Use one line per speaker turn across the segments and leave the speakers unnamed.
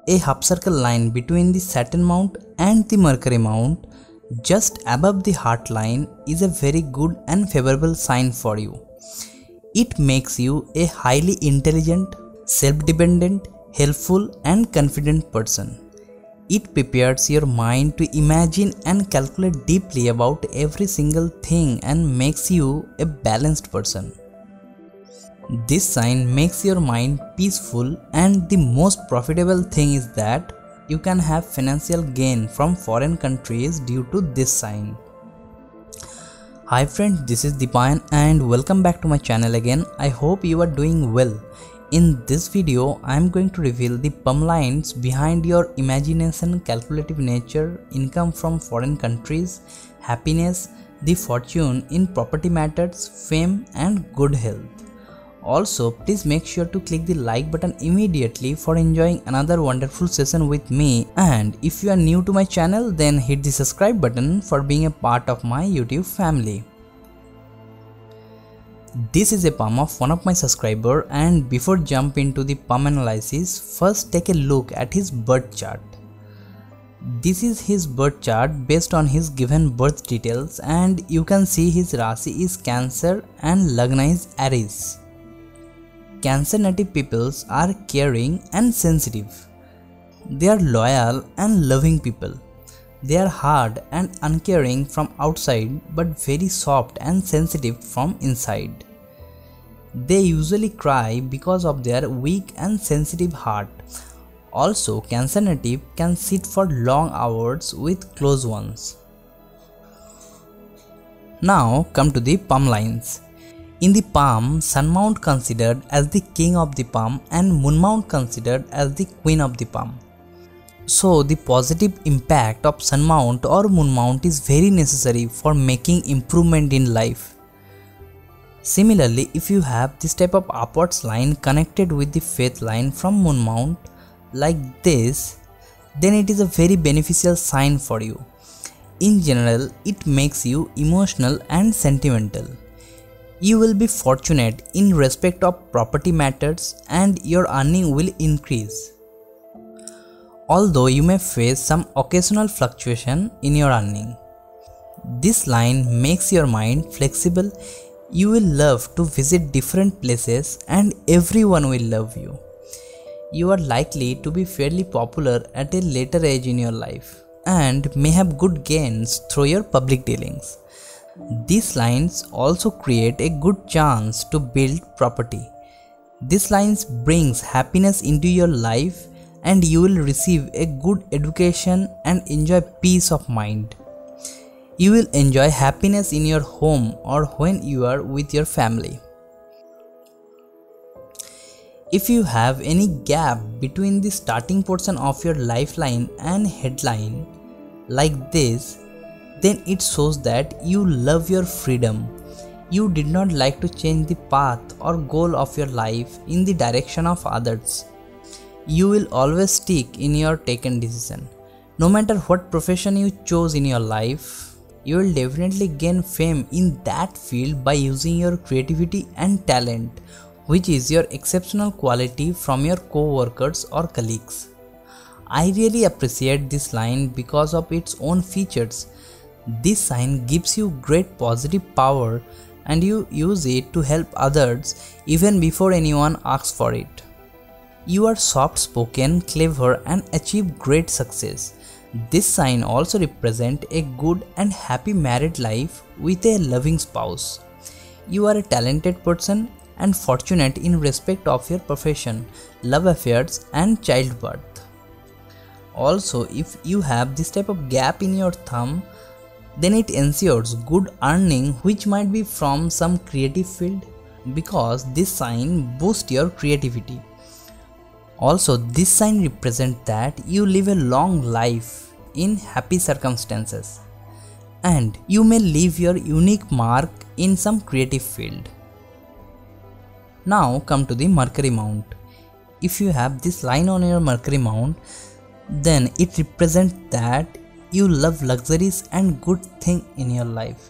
A half circle line between the Saturn mount and the Mercury mount just above the heart line is a very good and favorable sign for you. It makes you a highly intelligent, self-dependent, helpful and confident person. It prepares your mind to imagine and calculate deeply about every single thing and makes you a balanced person. This sign makes your mind peaceful, and the most profitable thing is that you can have financial gain from foreign countries due to this sign. Hi friends, this is Deepan and welcome back to my channel again. I hope you are doing well. In this video, I am going to reveal the plumb lines behind your imagination, calculative nature, income from foreign countries, happiness, the fortune in property matters, fame and good health. Also, please make sure to click the like button immediately for enjoying another wonderful session with me, and if you are new to my channel then hit the subscribe button for being a part of my YouTube family. This is a palm of one of my subscriber, and before jump into the palm analysis, first take a look at his birth chart. This is his birth chart based on his given birth details, and you can see his Rasi is Cancer and Lagna is Aries. Cancer native peoples are caring and sensitive. They are loyal and loving people. They are hard and uncaring from outside but very soft and sensitive from inside. They usually cry because of their weak and sensitive heart. Also, Cancer native can sit for long hours with close ones. Now come to the palm lines. In the palm, Sun mount considered as the king of the palm and Moon mount considered as the queen of the palm. So the positive impact of Sun mount or Moon mount is very necessary for making improvement in life. Similarly, if you have this type of upwards line connected with the faith line from Moon mount like this, then it is a very beneficial sign for you. In general, it makes you emotional and sentimental. You will be fortunate in respect of property matters and your earning will increase. Although you may face some occasional fluctuation in your earning. This line makes your mind flexible. You will love to visit different places and everyone will love you. You are likely to be fairly popular at a later age in your life and may have good gains through your public dealings. These lines also create a good chance to build property. These lines brings happiness into your life and you will receive a good education and enjoy peace of mind. You will enjoy happiness in your home or when you are with your family. If you have any gap between the starting portion of your lifeline and headline like this, then it shows that you love your freedom. You did not like to change the path or goal of your life in the direction of others. You will always stick in your taken decision. No matter what profession you chose in your life, you will definitely gain fame in that field by using your creativity and talent, which is your exceptional quality from your co-workers or colleagues. I really appreciate this line because of its own features. This sign gives you great positive power and you use it to help others even before anyone asks for it. You are soft-spoken, clever and achieve great success. This sign also represents a good and happy married life with a loving spouse. You are a talented person and fortunate in respect of your profession, love affairs and childbirth. Also, if you have this type of gap in your thumb, then it ensures good earning which might be from some creative field because this sign boosts your creativity. Also, this sign represents that you live a long life in happy circumstances and you may leave your unique mark in some creative field. Now come to the Mercury mount. If you have this line on your Mercury mount, then it represents that you love luxuries and good things in your life.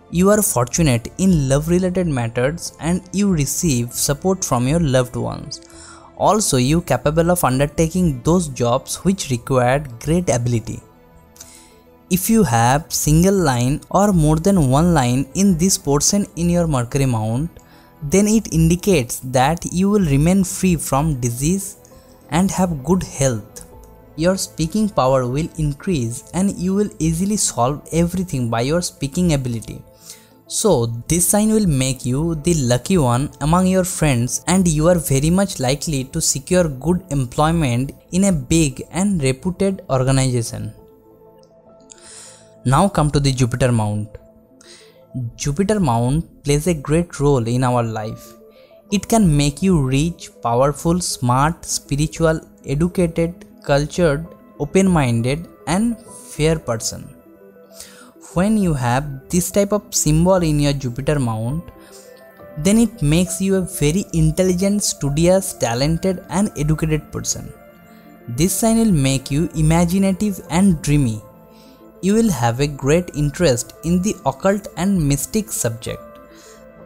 You are fortunate in love related matters and you receive support from your loved ones. Also, you capable of undertaking those jobs which required great ability. If you have single line or more than one line in this portion in your Mercury mount, then it indicates that you will remain free from disease and have good health. Your speaking power will increase and you will easily solve everything by your speaking ability. So this sign will make you the lucky one among your friends and you are very much likely to secure good employment in a big and reputed organization. Now come to the Jupiter mount. Jupiter mount plays a great role in our life. It can make you rich, powerful, smart, spiritual, educated, cultured, open-minded and fair person. When you have this type of symbol in your Jupiter mount, then it makes you a very intelligent, studious, talented and educated person. This sign will make you imaginative and dreamy. You will have a great interest in the occult and mystic subject.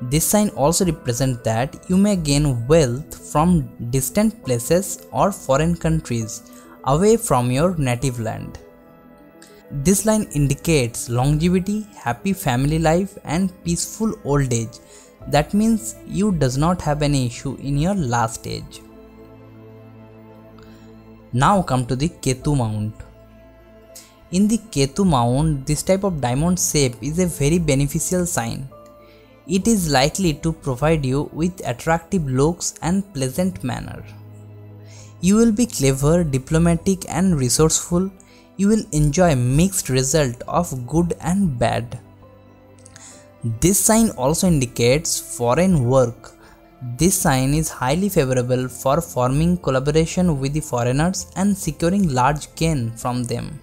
This sign also represents that you may gain wealth from distant places or foreign countries away from your native land. This line indicates longevity, happy family life and peaceful old age. That means you does not have any issue in your last age. Now come to the Ketu mount. In the Ketu mount, this type of diamond shape is a very beneficial sign. It is likely to provide you with attractive looks and pleasant manner. You will be clever, diplomatic and resourceful. You will enjoy mixed result of good and bad. This sign also indicates foreign work. This sign is highly favorable for forming collaboration with the foreigners and securing large gain from them.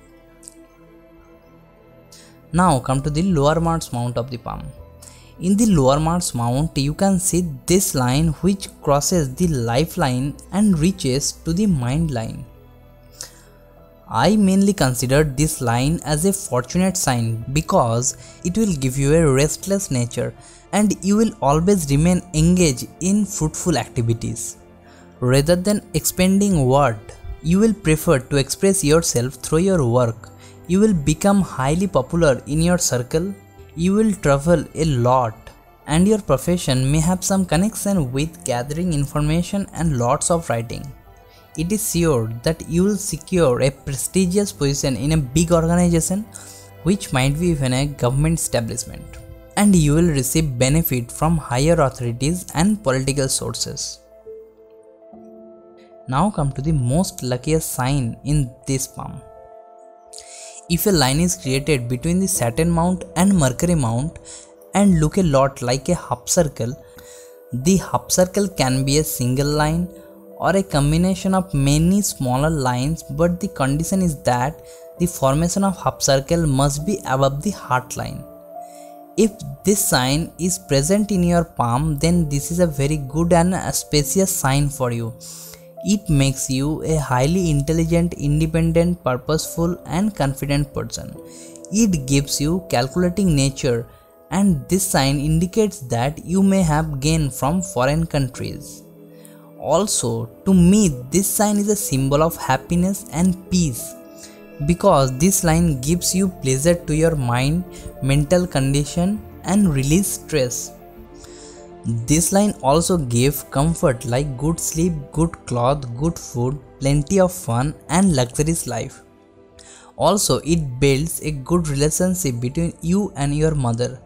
Now come to the lower Mars mount of the palm. In the lower Mars mount, you can see this line which crosses the lifeline and reaches to the mind line. I mainly consider this line as a fortunate sign because it will give you a restless nature and you will always remain engaged in fruitful activities. Rather than expending word, you will prefer to express yourself through your work. You will become highly popular in your circle. You will travel a lot and your profession may have some connection with gathering information and lots of writing. It is sure that you will secure a prestigious position in a big organization, which might be even a government establishment, and you will receive benefit from higher authorities and political sources. Now come to the most luckiest sign in this palm. If a line is created between the Saturn mount and Mercury mount and look a lot like a half circle, the half circle can be a single line or a combination of many smaller lines, but the condition is that the formation of half circle must be above the heart line. If this sign is present in your palm, then this is a very good and auspicious sign for you. It makes you a highly intelligent, independent, purposeful and confident person. It gives you calculating nature, and this sign indicates that you may have gain from foreign countries. Also, to me, this sign is a symbol of happiness and peace because this line gives you pleasure to your mind, mental condition and release stress. This line also gives comfort like good sleep, good cloth, good food, plenty of fun and luxurious life. Also, it builds a good relationship between you and your mother.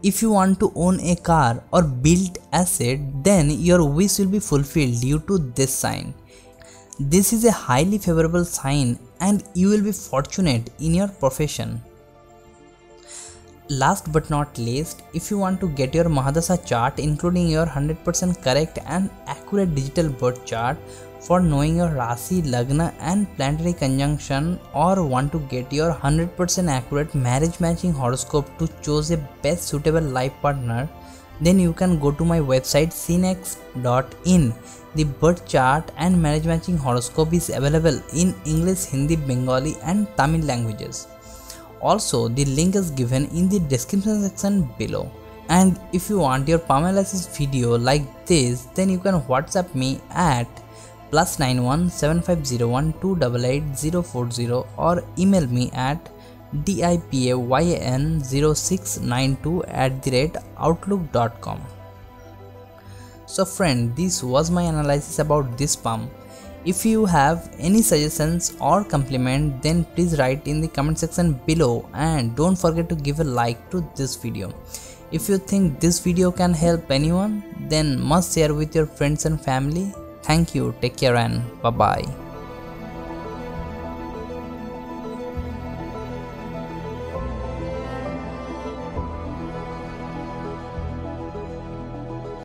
If you want to own a car or build asset, then your wish will be fulfilled due to this sign. This is a highly favorable sign and you will be fortunate in your profession. Last but not least, if you want to get your Mahadasha chart including your 100% correct and accurate digital birth chart for knowing your Rasi, Lagna and planetary conjunction, or want to get your 100% accurate marriage matching horoscope to choose a best suitable life partner, then you can go to my website cinex.in. The birth chart and marriage matching horoscope is available in English, Hindi, Bengali and Tamil languages. Also, the link is given in the description section below. And if you want your palm analysis video like this, then you can WhatsApp me at +91 7501 288 040 or email me at dipayyan0692@outlook.com. So friend, this was my analysis about this pump. If you have any suggestions or compliment, then please write in the comment section below, and don't forget to give a like to this video. If you think this video can help anyone, then must share with your friends and family. Thank you, take care and bye bye.